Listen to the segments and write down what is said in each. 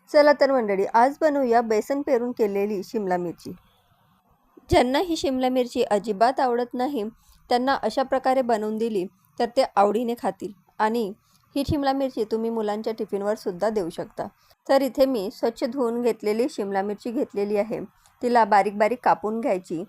चला तर मंडळी, आज बनवूया बेसन पेरून केलेली शिमला मिरची। ज्यांना ही शिमला मिरची अजिबात आवडत नाही त्यांना अशा प्रकारे बनवून दिली तर ते आवडीने खातील। आणि ही शिमला मिरची तुम्ही मुलांच्या टिफिनवर सुद्धा देऊ शकता। तर इथे मी स्वच्छ धुवून घेतलेली शिमला मिरची घेतलेली आहे, तिला बारीक बारीक कापून घ्यायची।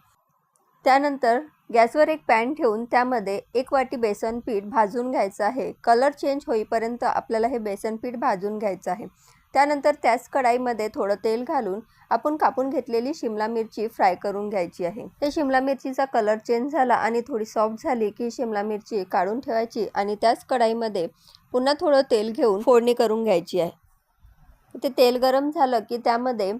त्यानंतर गॅसवर एक पॅन ठेवून त्यामध्ये 1 वाटी बेसन पीठ भाजून घ्यायचं आहे। कलर चेंज होईपर्यंत आपल्याला हे बेसन पीठ भाजून घ्यायचं आहे। त्यानंतर त्याच कढाईमध्ये थोडं तेल घालून आपण कापून घेतलेली शिमला मिरची फ्राय करून घ्यायची आहे। हे शिमला मिरचीचा कलर चेंज झाला आणि थोडी सॉफ्ट झाली की शिमला मिरची काढून ठेवायची आणि त्याच कढाईमध्ये पुन्हा थोडं तेल घेऊन फोडणी करून घ्यायची आहे। ते तेल गरम झालं की त्यामध्ये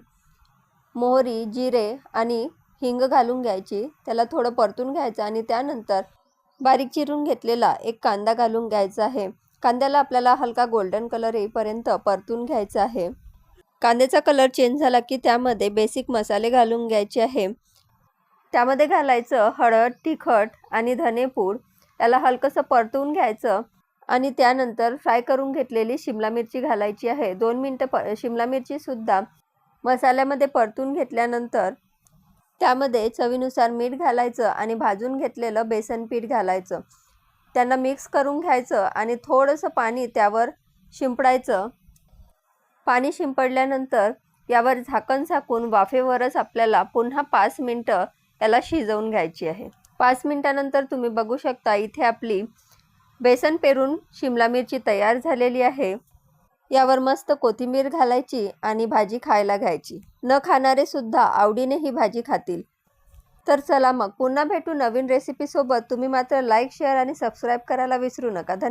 मोहरी, जिरे आणि हिंग घालून घ्यायची, त्याला थोडं परतून घ्यायचं आणि त्यानंतर बारीक चिरून घेतलेला एक कांदा घालून घ्यायचा आहे। कांद्याला आपल्याला हलका गोल्डन कलर येईपर्यंत परतून घ्यायचा आहे। कांद्याचा कलर चेंज झाला की त्यामध्ये बेसिक मसाले घालून घ्यायचे आहे। त्यामध्ये घालायचं हळद, तिखट आणि धनेपूड, याला हलकंसं परतून घ्यायचं आणि त्यानंतर फ्राय करून घेतलेली शिमला मिरची घालायची आहे। 2 मिनिटं शिमला मिरची सुद्धा मसाल्यामध्ये परतून घेतल्यानंतर त्यामध्ये चवीनुसार मीठ घालायचं आणि भाजून घेतलेलं बेसन पीठ घालायचं। त्यांना मिक्स करून घ्यायचं आणि थोडंसं पाणी त्यावर शिंपडायचं। पाणी शिंपडल्यानंतर यावर झाकण झाकून वाफेवरच आपल्याला पुन्हा 5 मिनिटं याला शिजवून घ्यायची आहे। 5 मिनिटानंतर तुम्ही बघू शकता इथे आपली बेसन पेरून शिमला मिरची तयार झालेली आहे। यावर मस्त कोथिंबीर घालायची आणि भाजी खायला घ्यायची। न खाणारे सुद्धा आवडीने ही भाजी खातील। तर चला मग पुन्हा भेटू नवीन रेसिपी सोबत। तुम्ही मात्र लाईक, शेअर आणि सबस्क्राईब करायला विसरू नका। धन्यवाद।